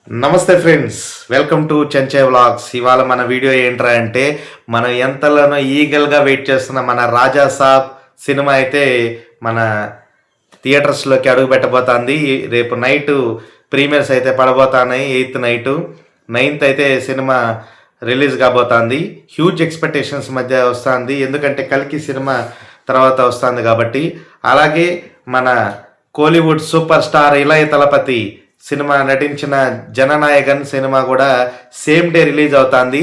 నమస్తే friends, welcome to చెంచే vlogs. ఇవాళ మన వీడియో ఏంట్రా అంటే మనం ఎంతలోనో ఈగల్గా వెయిట్ చేస్తున్న మన రాజా సాబ్ సినిమా అయితే మన థియేటర్స్లోకి అడుగు పెట్టబోతుంది. రేపు నైటు ప్రీమియర్స్ అయితే పడబోతున్నాయి. 8th నైటు, 9th అయితే సినిమా రిలీజ్ కాబోతుంది. హ్యూజ్ ఎక్స్పెక్టేషన్స్ మధ్య వస్తుంది, ఎందుకంటే కల్కి సినిమా తర్వాత వస్తుంది కాబట్టి. అలాగే మన కోలీవుడ్ సూపర్ స్టార్ ఇళయ తలపతి సినిమా నటించిన జననాయకన్ సినిమా కూడా సేమ్ డే రిలీజ్ అవుతుంది.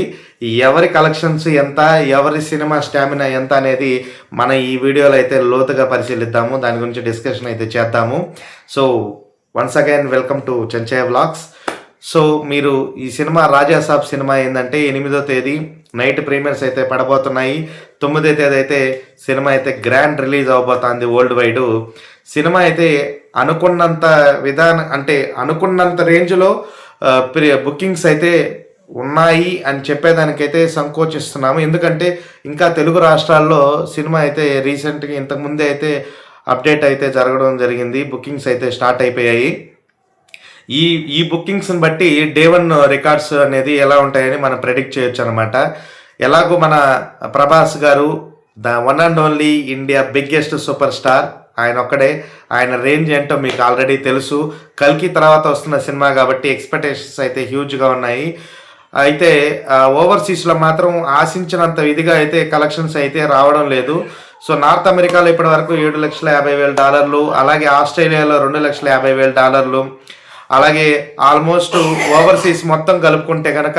ఎవరి కలెక్షన్స్ ఎంత, ఎవరి సినిమా స్టామినా ఎంత అనేది మన ఈ వీడియోలో అయితే లోతుగా పరిశీలిద్దాము. దాని గురించి డిస్కషన్ అయితే చేద్దాము. So once again welcome to Chenchaiah vlogs. So మీరు ఈ సినిమా రాజా సాబ్ సినిమా ఏంటంటే 8వ తేదీ నైట్ ప్రీమియర్స్ అయితే పడబోతున్నాయి. 9వ తేదీ అయితే సినిమా అయితే గ్రాండ్ రిలీజ్ అవబోతుంది వరల్డ్ వైడ్. సినిమా అయితే అనుకున్నంత విధానం అంటే అనుకున్నంత రేంజ్లో బుకింగ్స్ అయితే ఉన్నాయి అని చెప్పేదానికైతే సంకోచిస్తున్నాము. ఎందుకంటే ఇంకా తెలుగు రాష్ట్రాల్లో సినిమా అయితే రీసెంట్గా ఇంతకుముందే అయితే అప్డేట్ అయితే జరగడం జరిగింది. బుకింగ్స్ అయితే స్టార్ట్ అయిపోయాయి. ఈ బుకింగ్స్ని బట్టి డే 1 రికార్డ్స్ అనేది ఎలా ఉంటాయని మనం ప్రెడిక్ట్ చేయొచ్చు అనమాట. ఎలాగో మన ప్రభాస్ గారు the one and only India biggest super star, ఆయన ఒక్కడే. ఆయన రేంజ్ ఏంటో మీకు ఆల్రెడీ తెలుసు. కల్కి తర్వాత వస్తున్న సినిమా కాబట్టి ఎక్స్పెక్టేషన్స్ అయితే హ్యూజ్గా ఉన్నాయి. అయితే ఓవర్సీస్లో మాత్రం ఆశించినంత విధిగా అయితే కలెక్షన్స్ అయితే రావడం లేదు. సో నార్త్ అమెరికాలో ఇప్పటి వరకు $7,50,000, అలాగే ఆస్ట్రేలియాలో $2,50,000, అలాగే ఆల్మోస్ట్ ఓవర్సీస్ మొత్తం కలుపుకుంటే కనుక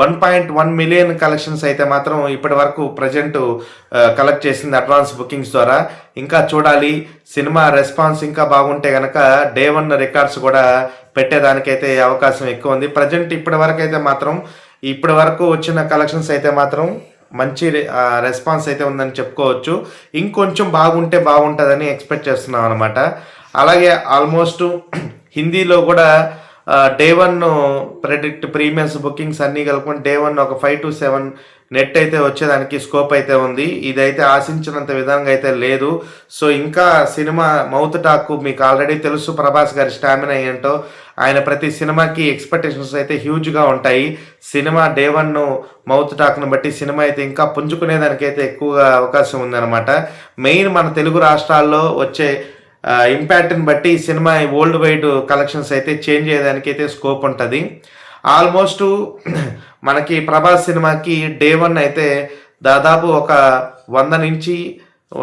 1.1 మిలియన్ కలెక్షన్స్ అయితే మాత్రం ఇప్పటి వరకు ప్రజెంట్ కలెక్ట్ చేసింది అడ్వాన్స్ బుకింగ్స్ ద్వారా. ఇంకా చూడాలి, సినిమా రెస్పాన్స్ ఇంకా బాగుంటే కనుక డే 1 రికార్డ్స్ కూడా పెట్టేదానికైతే అవకాశం ఎక్కువ ఉంది. ప్రజెంట్ ఇప్పటి వరకు అయితే మాత్రం ఇప్పటి వరకు వచ్చిన కలెక్షన్స్ అయితే మాత్రం మంచి రెస్పాన్స్ అయితే ఉందని చెప్పుకోవచ్చు. ఇంకొంచెం బాగుంటే బాగుంటుందని ఎక్స్పెక్ట్ చేస్తున్నాం అనమాట. అలాగే ఆల్మోస్ట్ హిందీలో కూడా డే 1 ప్రీమియర్స్ బుకింగ్స్ అన్నీ కలుపుకొని డే 1 ఒక 5 to 7 నెట్ అయితే వచ్చేదానికి స్కోప్ అయితే ఉంది. ఇదైతే ఆశించినంత విధంగా అయితే లేదు. సో ఇంకా సినిమా మౌత్ టాక్ మీకు ఆల్రెడీ తెలుసు. ప్రభాస్ గారి స్టామినా ఏంటో, ఆయన ప్రతి సినిమాకి ఎక్స్పెక్టేషన్స్ అయితే హ్యూజ్గా ఉంటాయి. సినిమా డే 1 మౌత్ టాక్ను బట్టి సినిమా అయితే ఇంకా పుంజుకునేదానికైతే ఎక్కువగా అవకాశం ఉందన్నమాట. మెయిన్ మన తెలుగు రాష్ట్రాల్లో వచ్చే ఇంపాక్ట్ని బట్టి సినిమా వరల్డ్ వైడ్ కలెక్షన్స్ అయితే చేంజ్ అయ్యేదానికి అయితే స్కోప్ ఉంటుంది. ఆల్మోస్ట్ మనకి ప్రభాస్ సినిమాకి డే 1 అయితే దాదాపు ఒక 100 నుంచి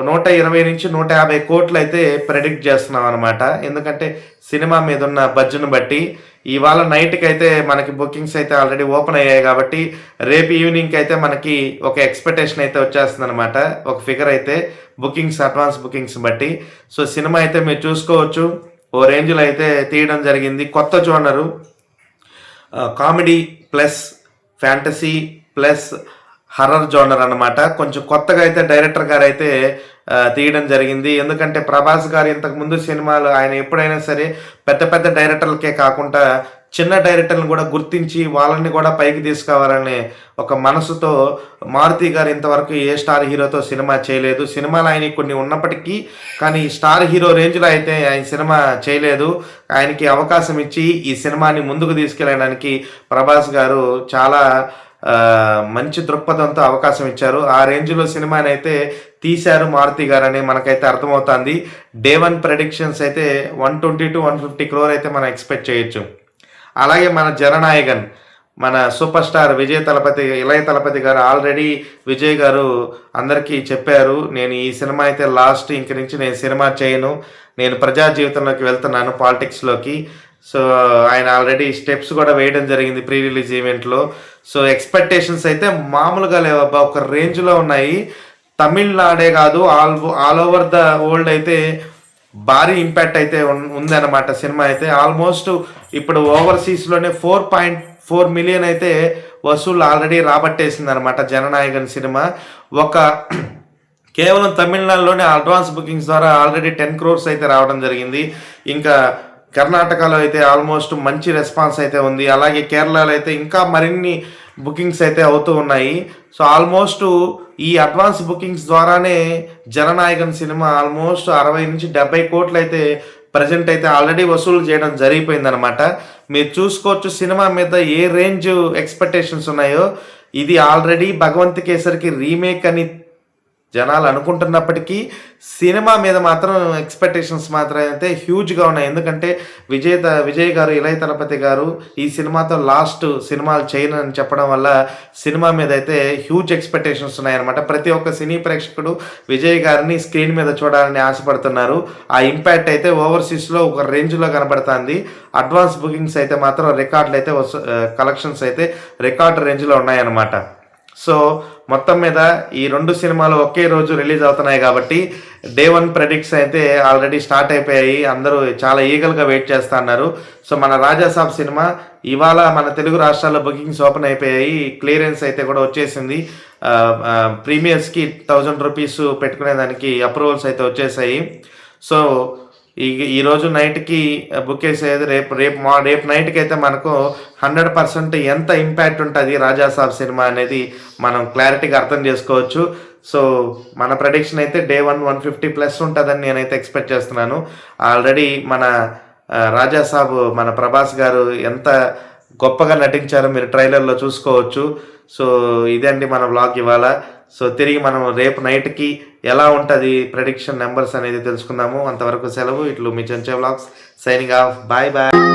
120 నుంచి 150 కోట్లు అయితే ప్రెడిక్ట్ చేస్తున్నాం అనమాట. ఎందుకంటే సినిమా మీద ఉన్న బడ్జెట్ను బట్టి ఇవాళ నైట్కి అయితే మనకి బుకింగ్స్ అయితే ఆల్రెడీ ఓపెన్ అయ్యాయి కాబట్టి రేపు ఈవినింగ్కి అయితే మనకి ఒక ఎక్స్పెక్టేషన్ అయితే వచ్చేస్తుంది అనమాట. ఒక ఫిగర్ అయితే బుకింగ్స్, అడ్వాన్స్ బుకింగ్స్ బట్టి. సో సినిమా అయితే మీరు చూసుకోవచ్చు, ఓ రేంజ్లో అయితే తీయడం జరిగింది. కొత్త genre, comedy plus fantasy plus horror genre అనమాట. కొంచెం కొత్తగా అయితే డైరెక్టర్ గారు అయితే తీయడం జరిగింది. ఎందుకంటే ప్రభాస్ గారు ఇంతకుముందు సినిమాలు ఆయన ఎప్పుడైనా సరే పెద్ద పెద్ద డైరెక్టర్లకే కాకుండా చిన్న డైరెక్టర్లను కూడా గుర్తించి వాళ్ళని కూడా పైకి తీసుకురావాలనే ఒక మనసుతో మారుతి గారు ఇంతవరకు ఏ స్టార్ హీరోతో సినిమా చేయలేదు. సినిమాలు ఆయన కొన్ని ఉన్నప్పటికీ కానీ స్టార్ హీరో రేంజ్లో అయితే ఆయన సినిమా చేయలేదు. ఆయనకి అవకాశం ఇచ్చి ఈ సినిమాని ముందుకు తీసుకెళ్ళడానికి ప్రభాస్ గారు చాలా మంచి దృక్పథంతో అవకాశం ఇచ్చారు. ఆ రేంజ్లో సినిమాని అయితే తీశారు మారుతి గారు అని మనకైతే అర్థమవుతుంది. డే 1 ప్రెడిక్షన్స్ అయితే 120 to 150 crore అయితే మనం ఎక్స్పెక్ట్ చేయొచ్చు. అలాగే మన జననాయకన్, మన సూపర్ స్టార్ ఇళయ తలపతి గారు ఆల్రెడీ విజయ్ గారు అందరికీ చెప్పారు, నేను ఈ సినిమా అయితే లాస్ట్, ఇంక నుంచి నేను సినిమా చేయను, నేను ప్రజా జీవితంలోకి వెళ్తున్నాను, పాలిటిక్స్లోకి. సో ఆయన ఆల్రెడీ స్టెప్స్ కూడా వేయడం జరిగింది ప్రీ రిలీజ్ ఈవెంట్లో. సో ఎక్స్పెక్టేషన్స్ అయితే మామూలుగా లేవబ్బా, ఒక రేంజ్లో ఉన్నాయి. తమిళనాడే కాదు, ఆల్ ఓవర్ ద వరల్డ్ అయితే భారీ ఇంపాక్ట్ అయితే ఉందన్నమాట. సినిమా అయితే ఆల్మోస్ట్ ఇప్పుడు ఓవర్సీస్లోనే 4.4 మిలియన్ అయితే వసూలు ఆల్రెడీ రాబట్టేసింది అనమాట జననాయకన్ సినిమా. కేవలం తమిళనాడులోనే అడ్వాన్స్ బుకింగ్స్ ద్వారా ఆల్రెడీ 10 crores అయితే రావడం జరిగింది. ఇంకా కర్ణాటకలో అయితే ఆల్మోస్ట్ మంచి రెస్పాన్స్ అయితే ఉంది. అలాగే కేరళలో అయితే ఇంకా మరిన్ని బుకింగ్స్ అయితే అవుతూ ఉన్నాయి. సో ఆల్మోస్ట్ ఈ అడ్వాన్స్ బుకింగ్స్ ద్వారానే జననాయకన్ సినిమా ఆల్మోస్ట్ 60 నుంచి 70 కోట్లు అయితే ప్రజెంట్ అయితే ఆల్రెడీ వసూలు చేయడం జరిగిపోయిందనమాట. మీరు చూసుకోవచ్చు సినిమా మీద ఏ రేంజ్ ఎక్స్పెక్టేషన్స్ ఉన్నాయో. ఇది ఆల్రెడీ భగవంత్ కేసరికి రీమేక్ అని జనాలు అనుకుంటున్నప్పటికీ సినిమా మీద మాత్రం ఎక్స్పెక్టేషన్స్ మాత్రం అయితే హ్యూజ్గా ఉన్నాయి. ఎందుకంటే విజయ్ గారు, ఇళయ దళపతి గారు ఈ సినిమాతో లాస్ట్ సినిమాలు చేయనని చెప్పడం వల్ల సినిమా మీద అయితే హ్యూజ్ ఎక్స్పెక్టేషన్స్ ఉన్నాయన్నమాట. ప్రతి ఒక్క సినీ ప్రేక్షకుడు విజయ్ గారిని స్క్రీన్ మీద చూడాలని ఆశపడుతున్నారు. ఆ ఇంపాక్ట్ అయితే ఓవర్సీస్లో ఒక రేంజ్లో కనబడుతుంది. అడ్వాన్స్ బుకింగ్స్ అయితే మాత్రం రికార్డులు అయితే కలెక్షన్స్ అయితే రికార్డు రేంజ్లో ఉన్నాయన్నమాట. సో మొత్తం మీద ఈ 2 సినిమాలు ఒకే రోజు రిలీజ్ అవుతున్నాయి కాబట్టి డే 1 ప్రెడిక్ట్స్ అయితే ఆల్రెడీ స్టార్ట్ అయిపోయాయి. అందరూ చాలా ఈగల్గా వెయిట్ చేస్తూ ఉన్నారు. సో మన రాజాసాబ్ సినిమా ఇవాళ మన తెలుగు రాష్ట్రాల్లో బుకింగ్స్ ఓపెన్ అయిపోయాయి. క్లియరెన్స్ అయితే కూడా వచ్చేసింది. ప్రీమియర్స్కి 1000 రూపీస్ పెట్టుకునేదానికి అప్రూవల్స్ అయితే వచ్చేసాయి. సో ఈరోజు నైట్కి బుక్ చేసేది రేపు నైట్కి అయితే మనకు 100% ఎంత ఇంపాక్ట్ ఉంటుంది రాజాసాబ్ సినిమా అనేది మనం క్లారిటీగా అర్థం చేసుకోవచ్చు. సో మన ప్రెడిక్షన్ అయితే డే 1 150+ ఉంటుందని నేనైతే ఎక్స్పెక్ట్ చేస్తున్నాను. ఆల్రెడీ మన రాజాసాబ్ మన ప్రభాస్ గారు ఎంత గొప్పగా నటించారో మీరు ట్రైలర్లో చూసుకోవచ్చు. సో ఇదే అండి మన వ్లాగ్ ఇవాళ. సో తిరిగి మనం రేపు నైట్కి ఎలా ఉంటుంది ప్రెడిక్షన్ నెంబర్స్ అనేది తెలుసుకుందాము. అంతవరకు సెలవు. ఇట్లు మీ Chencha vlogs signing off. Bye bye.